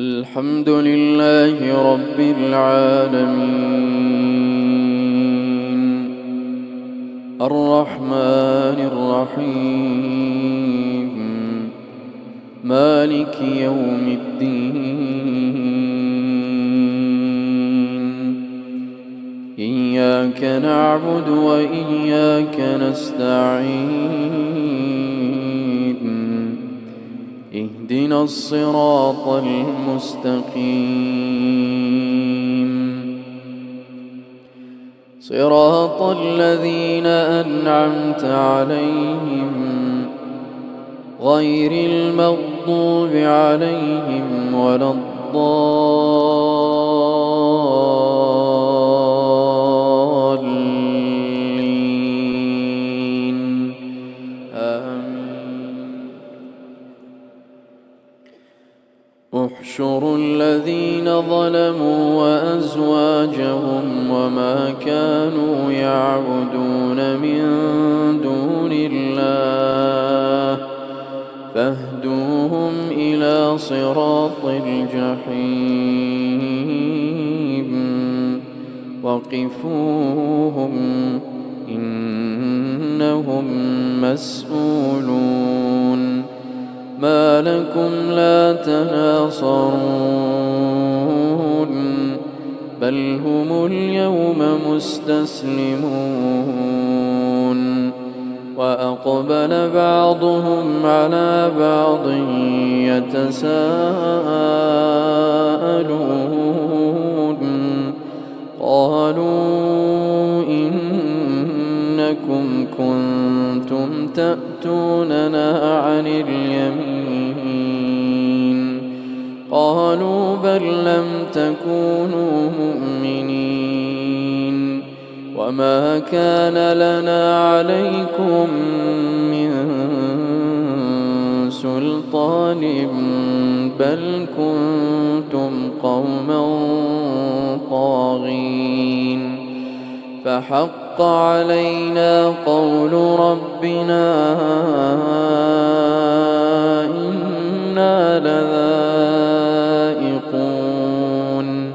الحمد لله رب العالمين الرحمن الرحيم مالك يوم الدين إياك نعبد وإياك نستعين اهدنا الصراط المستقيم صراط الذين أنعمت عليهم غير المغضوب عليهم ولا الضالين آمين. احشروا الذين ظلموا وأزواجهم وما كانوا يعبدون من دون الله فاهدوهم إلى صراط الجحيم وقفوهم إنهم مسؤولون ما لكم لا تناصرون بل هم اليوم مستسلمون وأقبل بعضهم على بعض يتساءلون قالوا إنكم كنتم تأتوننا عن اليمين قالوا بل لم تكونوا مؤمنين وما كان لنا عليكم من سلطان بل كنتم قوما طاغين فحق علينا قول ربنا إنا لذائقون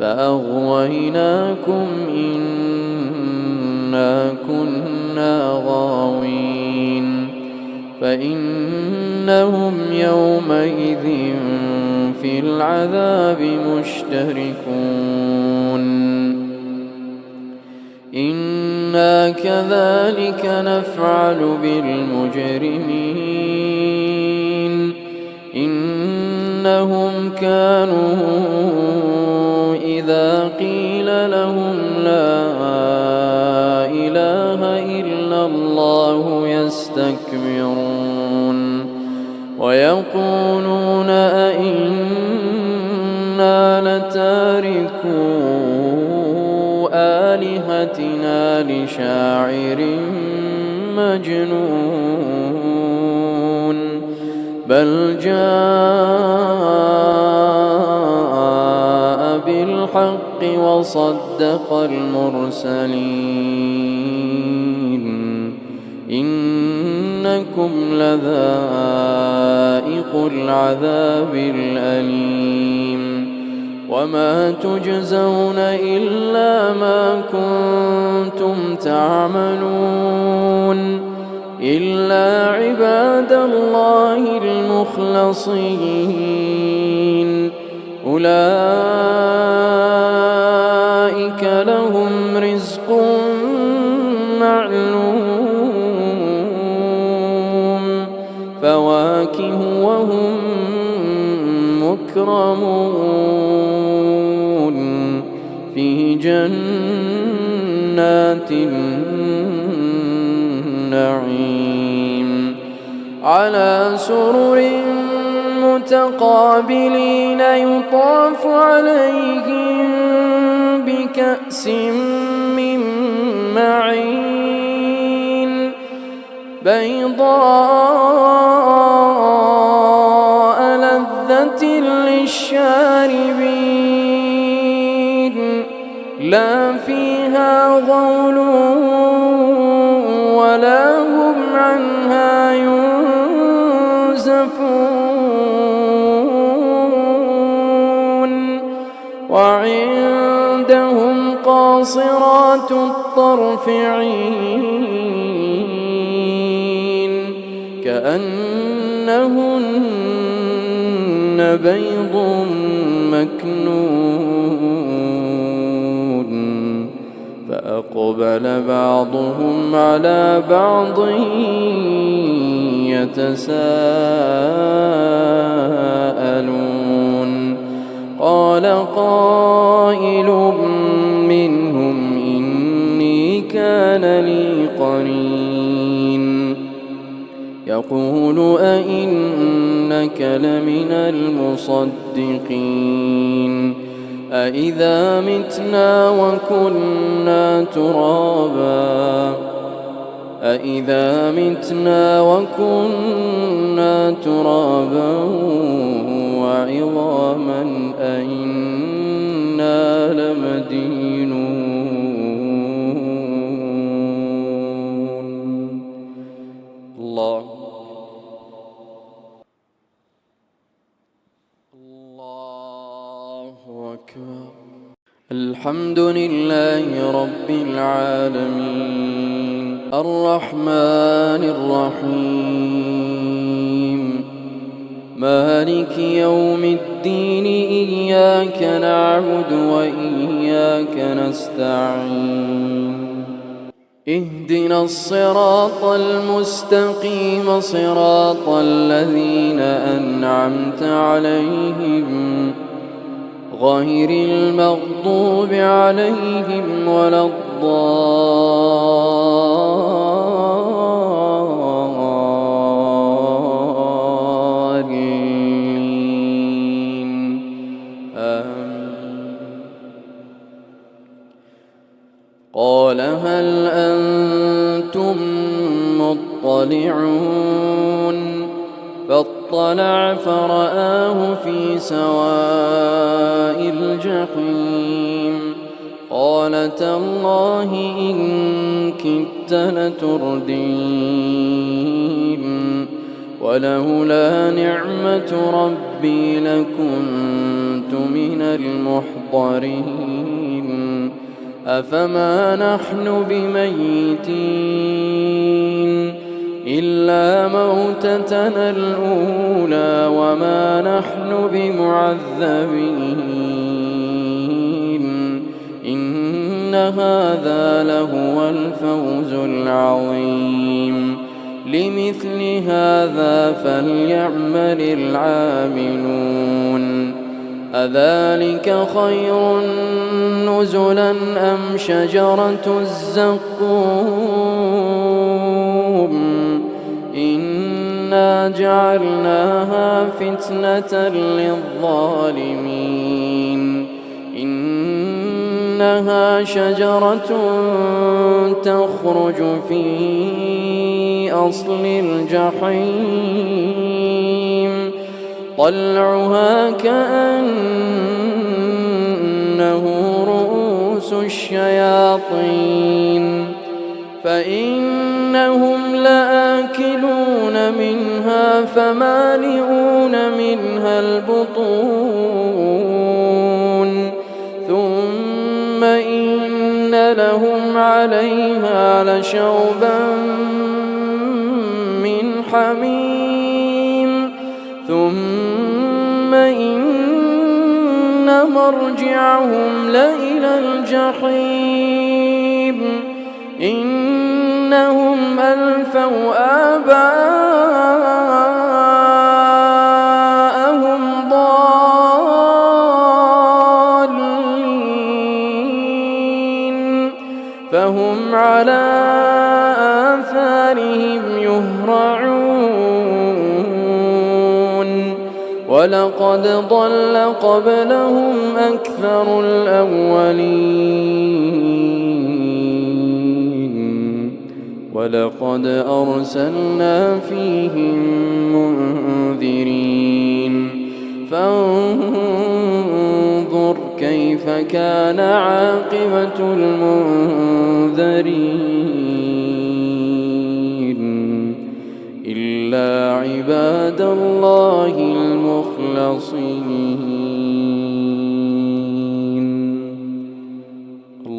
فأغويناكم إنا كنا غاوين فإنهم يومئذ في العذاب مشتركون إنا كذلك نفعل بالمجرمين إنهم كانوا إذا قيل لهم لا إله إلا الله يستكبرون ويقولون أئنا لتاركو آلهتنا لشاعر مجنون بل جاء بالحق وصدق المرسلين إنكم لذائق العذاب الأليم وما تجزون إلا ما كنتم تعملون إلا عباد الله المخلصين أولئك لهم رزق معلوم فواكه وهم مكرمون في جنات النعيم على سرر متقابلين يطاف عليهم بكأس من معين بيضاء لذة للشاربين لا فيها غول ولا هم عنها ينزفون وعندهم قاصرات الطرف عين كأنهن بيض مكنون فأقبل بعضهم على بعض يتساءلون قال قائل منهم إني كان لي قرين يقول أئنك لمن المصدقين أإذا متنا وكنا ترابا وعظاما أئنا لمدينون. الله أكبر. الحمد لله رب العالمين الرحمن الرحيم مالك يوم الدين إياك نعبد وإياك نستعين اهدنا الصراط المستقيم صراط الذين أنعمت عليهم غير المغضوب عليهم ولا الضالين آمين. قال هل أنتم مطلعون فاطلع فرآه في سواء الجحيم قال تالله إن كدت لتردين ولولا نعمة ربي لكنت من المحضرين أفما نحن بميتين إلا موتتنا الأولى وما نحن بمعذبين إن هذا لهو الفوز العظيم لمثل هذا فليعمل العاملون أذلك خير نزلا أم شجرة الزقوم إنا جعلناها فتنة للظالمين إنها شجرة تخرج في أصل الجحيم طلعها كأنه رؤوس الشياطين فإنهم لآكلون منها فمالئون منها البطون ثم إن لهم عليها لشوبا من حميم ثم إن مرجعهم لإلى الجحيم إنهم ألفوا آباءهم ضالين فهم على آثارهم يهرعون ولقد ضل قبلهم أكثر الأولين ولقد أرسلنا فيهم منذرين فانظر كيف كان عاقبة المنذرين إلا عباد الله المخلصين.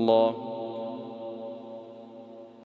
الله.